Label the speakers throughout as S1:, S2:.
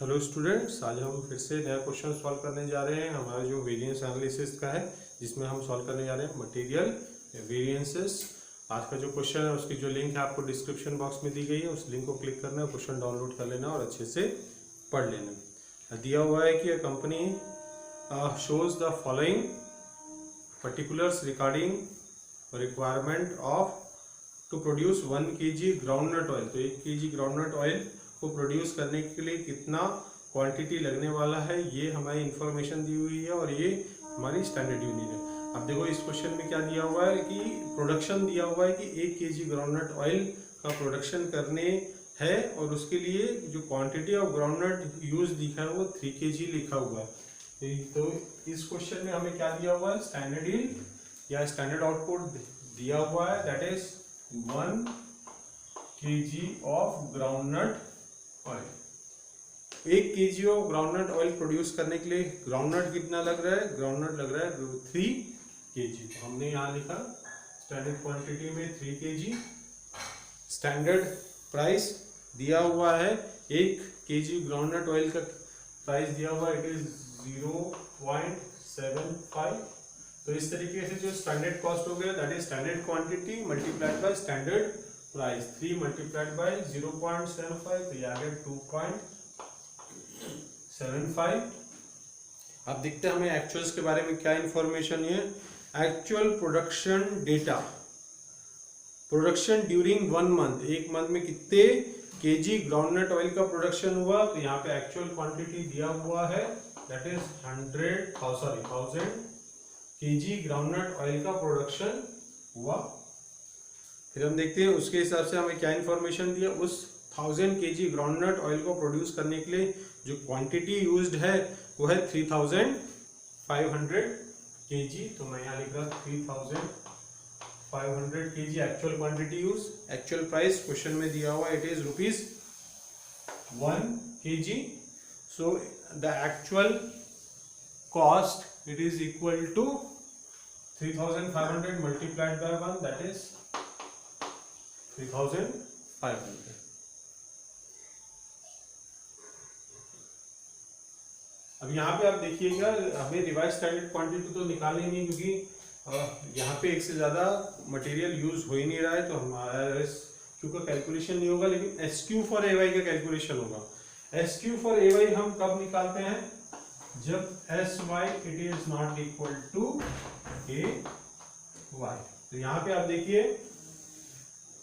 S1: Hello students, आज हम फिर से नया क्वेश्चन सॉल्व करने जा रहे हैं। हमारा जो वेरिएंस एनालिसिस का है, जिसमें हम सॉल्व करने जा रहे हैं मटेरियल वेरिएंसेस। आज का जो क्वेश्चन है उसकी जो लिंक है आपको डिस्क्रिप्शन बॉक्स में दी गई है, उस लिंक को क्लिक करना है, क्वेश्चन डाउनलोड कर लेना और अच्छे से पढ़ लेना। दिया हुआ है कि a company shows the following particulars regarding requirement of to produce 1 kg groundnut oil. तो 1 kg ग्राउंडनट ऑयल को प्रोड्यूस करने के लिए कितना क्वांटिटी लगने वाला है, ये हमारी इंफॉर्मेशन दी हुई है और ये हमारी स्टैंडर्ड यूनिट है। अब देखो इस क्वेश्चन में क्या दिया हुआ है कि प्रोडक्शन दिया हुआ है कि 1 kg ग्राउंडनट ऑयल का प्रोडक्शन करने है और उसके लिए जो क्वांटिटी ऑफ ग्राउंडनट यूज दिखा है वो 3 kg लिखा हुआ है। तो इस क्वेश्चन में हमें क्या दिया हुआ है, स्टैंडर्ड यील्ड या स्टैंडर्ड आउटपुट दिया हुआ है, that is 1 kg of groundnut oil. 1 kg of groundnut oil produce करने के लिए ग्राउंडनट कितना लग रहा है, ग्राउंडनट लग रहा है 3 kg। तो हमने यहाँ लिखा स्टैंडर्ड क्वांटिटी में 3 kg। स्टैंडर्ड प्राइस दिया हुआ है 1 kg ग्राउंडनट ऑयल का प्राइस दिया हुआ है, इट इज 0.75। तो इस तरीके से जो स्टैंडर्ड कॉस्ट हो गया, that is standard quantity multiplied by standard price, 3 multiplied by 0.75, तो ये आ गया 2.75। अब देखते हैं हमें एक्चुअल्स के बारे में क्या इंफॉर्मेशन है। Actual production data, production during 1 month, एक मंथ में कितने केजी ग्राउंडनट ऑयल का प्रोडक्शन हुआ। तो यहाँ पे एक्चुअल क्वांटिटी दिया हुआ है, that is 1000 KG groundnut oil का प्रोडक्शन हुआ। फिर हम देखते हैं उसके हिसाब से हमें क्या इन्फॉर्मेशन दिया। उस 1000 kg ग्राउंडनट ऑयल को प्रोड्यूस करने के लिए जो क्वांटिटी यूज्ड है वो है 3500 kg। तो मैं यहाँ लिख रहा 3500 kg actual quantity use. Actual price question में दिया हुआ it is ₹1 kg। So the actual cost it is equal to 3500 multiplied by 1, that is 3500। अब यहाँ पे आप देखिएगा, हमें रिवाइज स्टैंडर्ड क्वांटिटी तो निकालनी नहीं, क्योंकि यहाँ पे एक से ज्यादा मटेरियल यूज हो ही नहीं रहा है, तो हमारा SQ का कैलकुलेशन नहीं होगा, लेकिन SQ फॉर AY का कैलकुलेशन होगा। SQ फॉर AY हम कब निकालते हैं, जब SY it is not equal to AY। तो यहाँ पे आप देखिए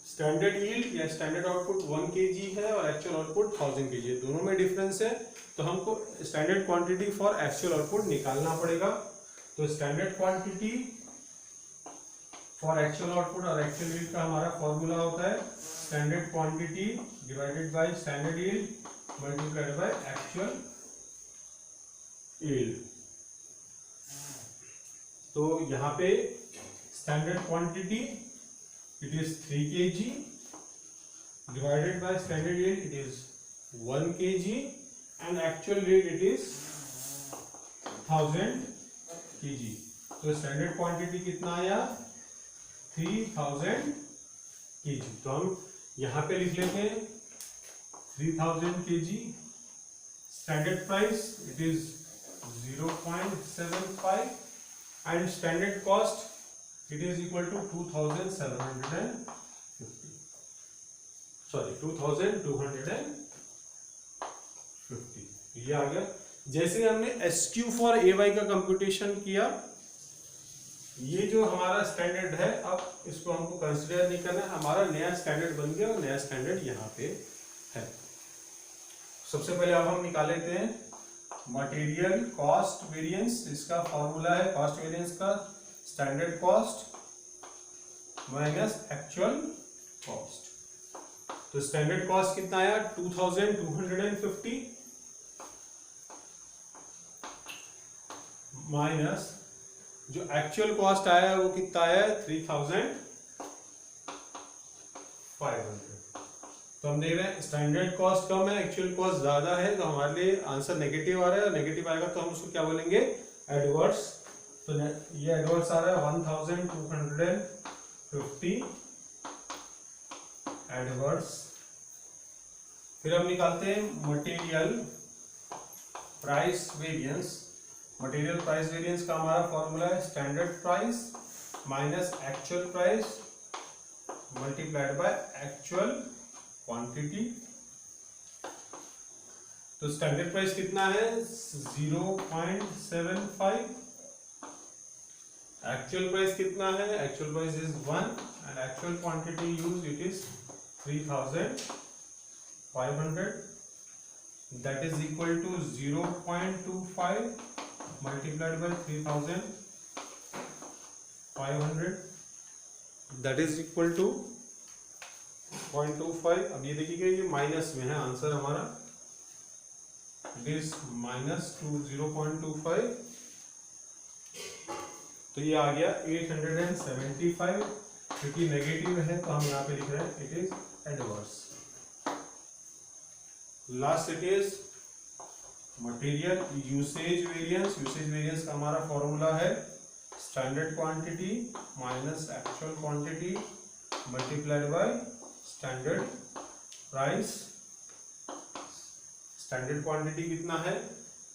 S1: स्टैंडर्ड यील्ड या स्टैंडर्ड आउटपुट 1 kg है और एक्चुअल आउटपुट 1000 kg है, दोनों में डिफरेंस है, तो हमको standard quantity for actual output निकालना पड़ेगा। तो standard quantity for actual output और एक्चुअल यील्ड का हमारा फॉर्मूला होता है standard quantity divided by standard yield multiplied by actual yield. तो यहाँ पे standard quantity it is 3 kg divided by standard yield it is 1 kg and actual yield it is 1000 kg। तो standard quantity कितना आया, 3000 kg। तो हम यहाँ पे लिख लेते हैं 3000 kg। Standard price it is 0.75 and standard cost it is equal to 2250। ये आ गया। जैसे हमने SQ फॉर AY का कंप्यूटेशन किया, ये जो हमारा स्टैंडर्ड है, अब इसको हमको कंसीडर नहीं करना है, हमारा नया स्टैंडर्ड बन गया और नया स्टैंडर्ड यहाँ पे है। सबसे पहले अब हम निकाल लेते हैं मटेरियल कॉस्ट वेरिएंस। इसका फॉर्मूला है कॉस्ट वेरिएंस का standard cost minus actual cost. तो स्टैंडर्ड कॉस्ट कितना आया, 2250 माइनस जो एक्चुअल कॉस्ट आया वो कितना आया, 3500। तो हम देख रहे हैं स्टैंडर्ड कॉस्ट कम है, एक्चुअल कॉस्ट ज्यादा है, तो हमारे लिए आंसर नेगेटिव आ रहा है, और नेगेटिव आएगा तो हम उसको क्या बोलेंगे, एडवर्स। तो ये एडवर्स आ रहा है 1250 एडवर्स। फिर हम निकालते हैं material price variance, material price variance का हमारा फॉर्मूला है standard price minus actual price multiplied by actual quantity. तो स्टैंडर्ड प्राइस कितना है 0.75, एक्चुअल प्राइस कितना है, actual price is 1 and actual quantity use it is 3500, that is equal to 0.25 multiplied by 3500, that is equal to 0.25। अब ये देखिएगा ये minus में है आंसर हमारा, इट इज माइनस टू 0.25, तो ये आ गया 875, क्योंकि नेगेटिव है तो हम यहाँ पे लिख रहे हैं it is adverse. Last it is material usage variance, usage variance का हमारा फॉर्मूला है standard quantity minus actual quantity multiplied by standard price. Standard quantity कितना है,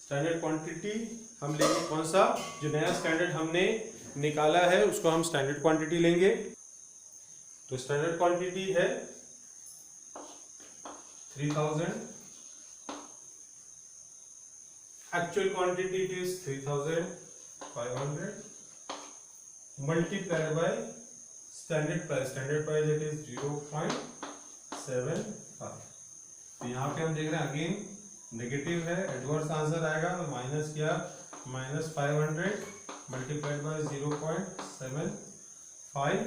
S1: स्टैंडर्ड क्वांटिटी हम लेंगे कौन सा, जो नया स्टैंडर्ड हमने निकाला है उसको हम स्टैंडर्ड क्वांटिटी लेंगे। तो स्टैंडर्ड क्वांटिटी है 3000, actual quantity it is 3500 multiplied by standard price, standard price it is 0.75। तो यहाँ पे हम देख रहे हैं अगेन नेगेटिव है, एडवर्स आंसर आएगा, तो माइनस किया -500 multiplied by 0.75,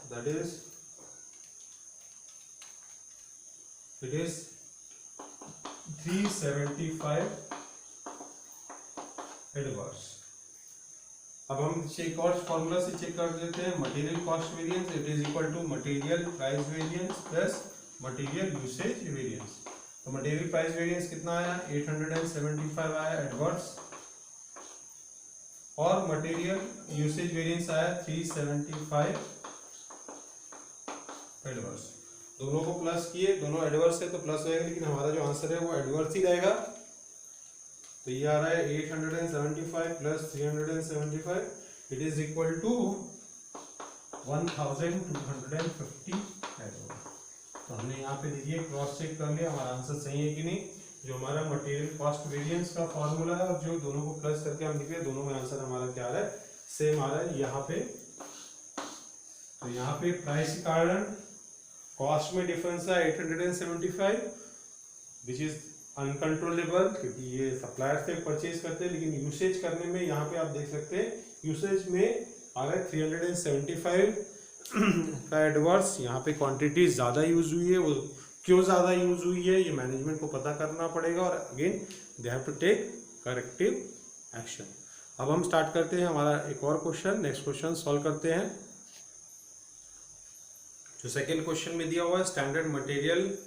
S1: that is it is 375 adverse. अब हम चेक कॉस्ट फॉर्मूला से चेक कर लेते हैं, material cost variance it is equal to material price variance plus material usage variance. तो मटेरियल प्राइस वेरिएंस कितना आया 875 आया एडवर्स, और मटेरियल यूसेज वेरिएंस आया 375 एडवर्स। दोनों को प्लस किए, दोनों एडवर्स है तो प्लस रहेगा, लेकिन हमारा जो आंसर है वो एडवर्स ही रहेगा। तो ये आ रहा है 875 plus 375 it is equal to 1250 adverse. तो हमने यहाँ पे देखिए क्रॉस चेक कर लिया हमारा आंसर सही है कि नहीं। जो हमारा मटेरियल कॉस्ट वेरिएंस का फॉर्मूला है और जो दोनों को प्लस करके हम लिख रहे हैं, दोनों में आंसर हमारा क्या आ रहा है, सेम आ रहा है यहाँ पे। तो यहाँ पे प्राइस के कारण कॉस्ट में डिफरेंस है 875 विच इज अनकंट्रोलेबल, क्योंकि ये सप्लायर से परचेज करते हैं, लेकिन यूसेज करने में यहाँ पे आप देख सकते हैं यूसेज में आ रहा है 375 का एडवर्स। यहाँ पे क्वांटिटी ज़्यादा यूज हुई है, वो क्यों ज़्यादा यूज हुई है ये मैनेजमेंट को पता करना पड़ेगा, और again they have to take corrective action. अब हम स्टार्ट करते हैं हमारा एक और क्वेश्चन, नेक्स्ट क्वेश्चन सॉल्व करते हैं। जो सेकेंड क्वेश्चन में दिया हुआ है standard material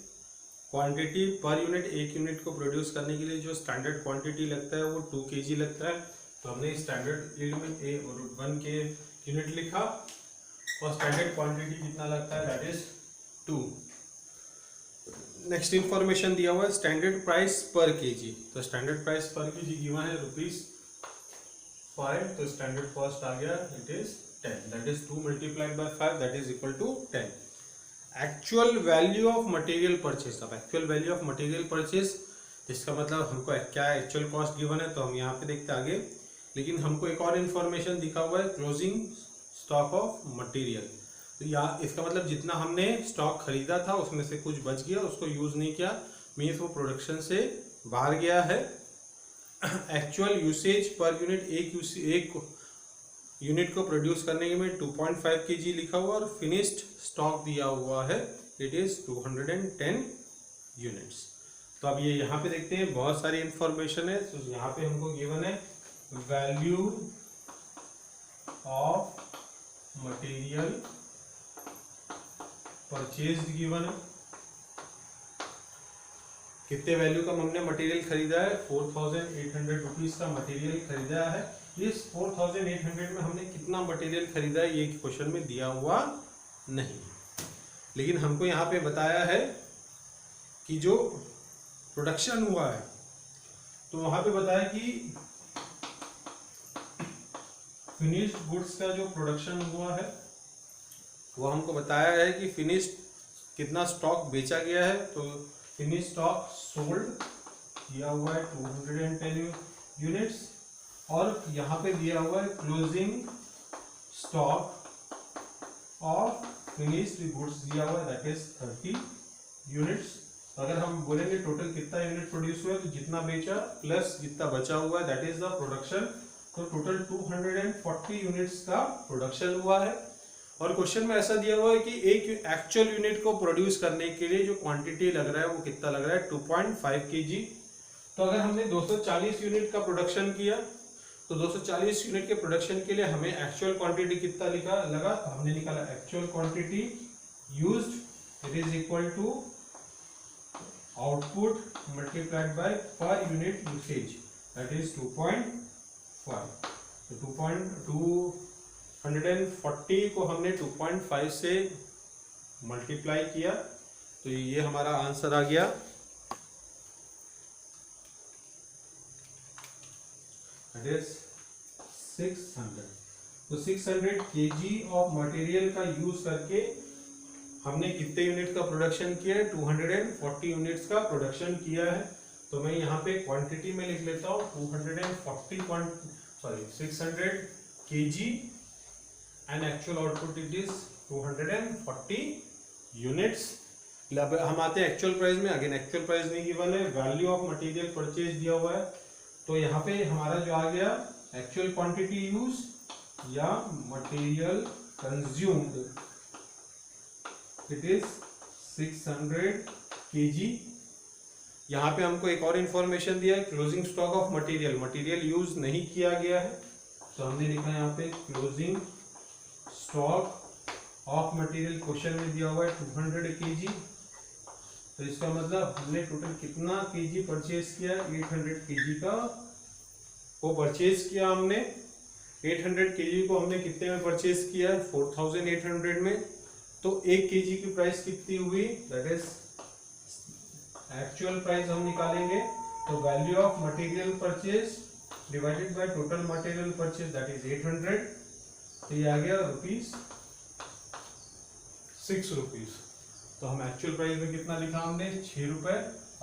S1: quantity per unit, एक यूनिट को प्रोड्यूस करने के लिए जो स्टैंडर्ड क्वांटिटी लगता है वो 2 kg लगता है। तो हमने स्टैंडर्ड यील्ड में 1 के यूनिट लिखा और स्टैंडर्ड क्वांटिटी कितना लगता है दैट इज 2। नेक्स्ट इंफॉर्मेशन दिया हुआ है स्टैंडर्ड प्राइस पर केजी। तो standard price per KG given है ₹5, तो स्टैंडर्ड कॉस्ट आ गया it is 10, that is 2 multiplied by 5 that is equal to 10। Actual value of material purchase, अब actual value of material purchase इसका मतलब हमको क्या एक्चुअल कॉस्ट गिवन है, तो हम यहाँ पे देखते हैं आगे। लेकिन हमको एक और इन्फॉर्मेशन दिखा हुआ है क्लोजिंग स्टॉक ऑफ मटेरियल। तो यहाँ इसका मतलब जितना हमने स्टॉक खरीदा था उसमें से कुछ बच गया, उसको यूज नहीं किया, मीन्स वो प्रोडक्शन से बाहर गया है। एक्चुअल यूसेज पर यूनिट, एक यूनिट को प्रोड्यूस करने में 2.5 kg लिखा हुआ और फिनिश्ड स्टॉक दिया हुआ है इट इज 210 यूनिट्स। तो अब ये यहाँ पे देखते हैं बहुत सारी इंफॉर्मेशन है। तो यहाँ पे हमको गिवन है value of material purchased given है, कितने वैल्यू का हमने मटेरियल खरीदा है, 4800 रुपीज का मटेरियल खरीदा है। इस 4800 में हमने कितना मटेरियल खरीदा है ये क्वेश्चन में दिया हुआ नहीं, लेकिन हमको यहाँ पे बताया है कि जो प्रोडक्शन हुआ है तो तो वहां पे बताया कि फिनिश्ड गुड्स का जो प्रोडक्शन हुआ है वो हमको बताया है कि फिनिश्ड कितना स्टॉक बेचा गया है। तो फिनिश स्टॉक सोल्ड दिया हुआ है 210 यूनिट्स, और यहाँ पे दिया हुआ है closing stock of finished goods दिया हुआ है दैट इज 30 यूनिट्स। अगर हम बोलेंगे टोटल कितना यूनिट प्रोड्यूस हुआ है तो जितना बेचा प्लस जितना बचा हुआ है दैट इज द प्रोडक्शन। तो टोटल 240 यूनिट्स का प्रोडक्शन हुआ है। और क्वेश्चन में ऐसा दिया हुआ है कि एक एक्चुअल यूनिट को प्रोड्यूस करने के लिए जो क्वांटिटी लग रहा है वो कितना लग रहा है 2.5 kg। तो अगर हमने 240 यूनिट का प्रोडक्शन किया तो 240 यूनिट के प्रोडक्शन के लिए हमें एक्चुअल क्वांटिटी कितना लगा, तो हमने निकाला actual quantity used it is equal to output multiplied by per unit usage that is 2.5। तो 240 को हमने 2.5 से मल्टीप्लाई किया तो ये हमारा आंसर आ गया। That is 600। तो 600 kg ऑफ मटेरियल का यूज करके हमने कितने यूनिट का प्रोडक्शन किया है 240 यूनिट्स का प्रोडक्शन किया है। तो मैं यहाँ पे क्वांटिटी में लिख लेता हूँ 600 kg and actual output it is 240 units. हम आते हैं एक्चुअल प्राइस में। अगेन एक्चुअल प्राइस नहीं गिवन है, वैल्यू ऑफ मटेरियल परचेज दिया हुआ है। तो यहाँ पे हमारा जो आ गया एक्चुअल क्वांटिटी यूज या material consumed it is 600 kg। यहाँ पे हमको एक और इंफॉर्मेशन दिया है closing stock of material, material use नहीं किया गया है तो हमने लिखा है यहाँ पे closing stock of material. Question में दिया हुआ है 200 kg। तो इसका मतलब हमने टोटल कितना केजी परचेज किया 800 kg का वो परचेज किया हमने। 800 kg को हमने कितने में परचेज किया 4800 में। तो 1 kg की प्राइस कितनी हुई दैट इज एक्चुअल प्राइस हम निकालेंगे। तो value of material purchase divided by total material purchase that is 800। तो ये आ गया ₹6। तो हम एक्चुअल प्राइस में कितना लिखा हमने 6 रुपए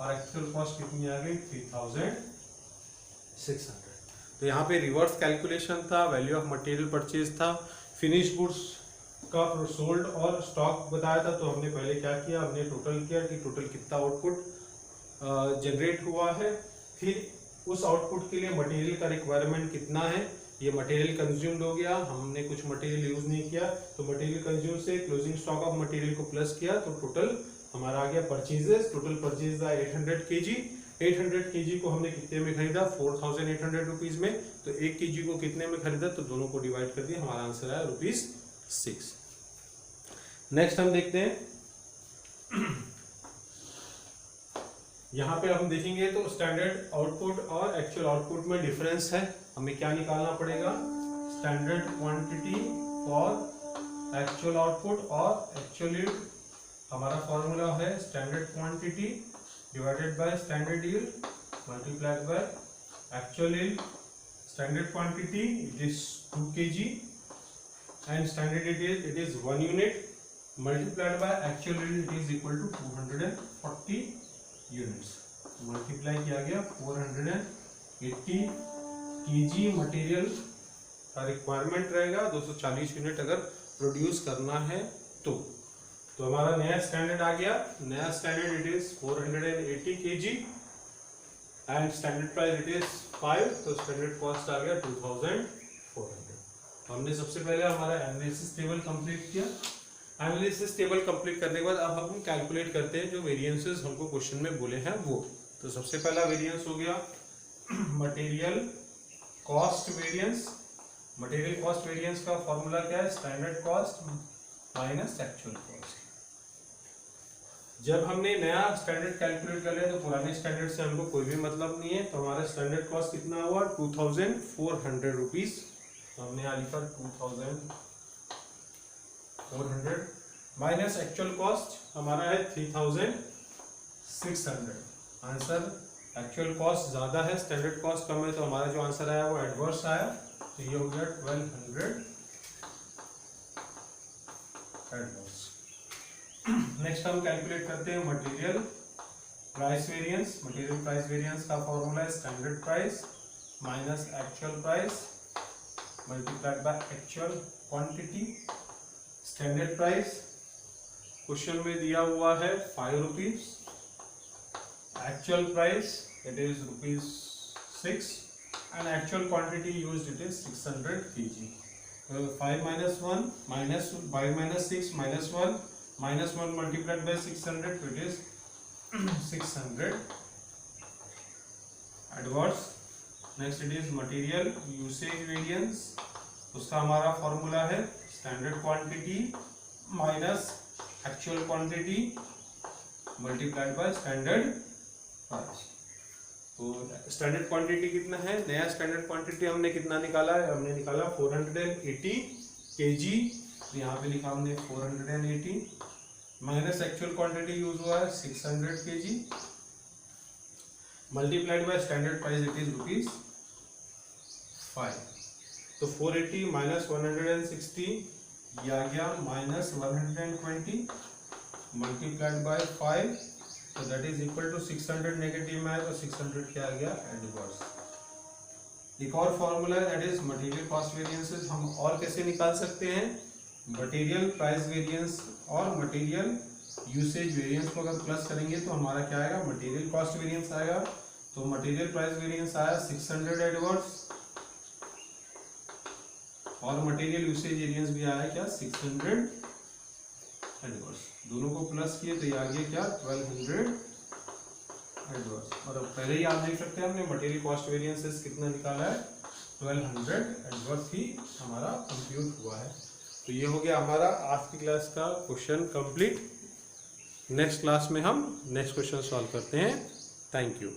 S1: और एक्चुअल कॉस्ट कितनी आ गई 3600। तो यहाँ पे रिवर्स कैलकुलेशन था, वैल्यू ऑफ मटेरियल परचेज था, फिनिश गुड्स का सोल्ड और स्टॉक बताया था। तो हमने पहले क्या किया, हमने टोटल किया कि टोटल कितना आउटपुट जनरेट हुआ है, फिर उस आउटपुट के लिए मटेरियल का रिक्वायरमेंट कितना है। ये मटेरियल कंज्यूम्ड हो गया, हमने कुछ मटेरियल यूज नहीं किया तो मटेरियल कंज्यूम से क्लोजिंग स्टॉक ऑफ मटेरियल को प्लस किया तो टोटल हमारा आ गया परचेजेस। टोटल परचेज था 800 kg। 800 kg को हमने कितने में खरीदा 4800 रुपीज में। तो 1 kg को कितने में खरीदा तो दोनों को डिवाइड कर दिया, हमारा आंसर आया ₹6। नेक्स्ट हम देखते हैं यहाँ पे हम देखेंगे तो स्टैंडर्ड आउटपुट और एक्चुअल आउटपुट में डिफरेंस है। हमें क्या निकालना पड़ेगा स्टैंडर्ड क्वांटिटी और एक्चुअल आउटपुट। और एक्चुअली हमारा फॉर्मूला है standard quantity divided by standard yield multiplied by actual yield. Standard quantity it is 2 kg and standard it is 1 unit multiplied by actual unit it is equal to 240 units। Multiply किया गया 480 kg material का requirement रहेगा 240 unit अगर produce करना है तो हमारा नया स्टैंडर्ड आ गया। नया standard it is 480 kg and standard price it is 5। तो स्टैंडर्ड कॉस्ट आ गया 2400। हमने सबसे पहले हमारा एनालिसिस टेबल कंप्लीट किया। एनालिसिस टेबल कंप्लीट करने के बाद अब हम कैलकुलेट करते हैं जो वेरिएंसेस हमको क्वेश्चन में बोले हैं वो। तो सबसे पहला वेरिएंस हो गया material cost variance. Material cost variance का फॉर्मूला क्या है standard cost minus actual cost. जब हमने नया स्टैंडर्ड कैलकुलेट कर लिया तो पुराने स्टैंडर्ड से हमको कोई भी मतलब नहीं है। तो हमारा स्टैंडर्ड कॉस्ट कितना हुआ 2400 रुपीज। तो हमने यहाँ लिखा 2400 माइनस एक्चुअल कॉस्ट हमारा है 3600। आंसर एक्चुअल कॉस्ट ज़्यादा है, स्टैंडर्ड कॉस्ट कम है, तो हमारा जो आंसर आया वो एडवर्स आया। तो ये हो गया 1200 एडवर्स। नेक्स्ट हम कैलकुलेट करते हैं material price variance. Material price variance का फॉर्मूला है standard price minus actual price multiplied by actual quantity. Standard price question में दिया हुआ है 5 rupees, actual price it is ₹6 and actual quantity used it is 600 kg. 5 minus 1 minus 5 minus 6 minus 1 minus 1 multiplied by 600, so it is 600 adverse. Next it is material usage variance. उसका हमारा formula है standard quantity minus actual quantity multiplied by standard price. तो standard quantity कितना है, नया standard quantity हमने कितना निकाला है, हमने निकाला 480 kg, तो यहाँ पे लिखा हमने 480 माइनस एक्चुअल क्वांटिटी यूज हुआ है 600 kg multiplied by standard price it is ₹5। तो 480 माइनस 160 ये आ गया माइनस 120 मल्टीप्लाइड बाय 5, तो that is equal to 600 negative में है तो 600 क्या आ गया एडवर्स। एक और फॉर्मूला है that is material cost variances. हम और कैसे निकाल सकते हैं, मटेरियल प्राइस वेरिएंस और मटेरियल यूसेज वेरिएंस को अगर प्लस करेंगे तो हमारा क्या आएगा, मटेरियल कॉस्ट वेरिएंस आएगा। तो मटेरियल प्राइस वेरिएंस आया 600 एडवर्स और मटेरियल यूसेज वेरिएंस भी आया क्या 600 एडवर्स। दोनों को प्लस किए तो ये आ गया क्या 1200 एडवर्स। और अब पहले ही आप देख सकते हैं हमने मटेरियल कॉस्ट वेरिएंसेस कितना निकाला है, 1200 एडवर्स ही हमारा कंप्यूट हुआ है। तो ये हो गया हमारा आज की क्लास का क्वेश्चन कंप्लीट। नेक्स्ट क्लास में हम नेक्स्ट क्वेश्चन सॉल्व करते हैं। Thank you.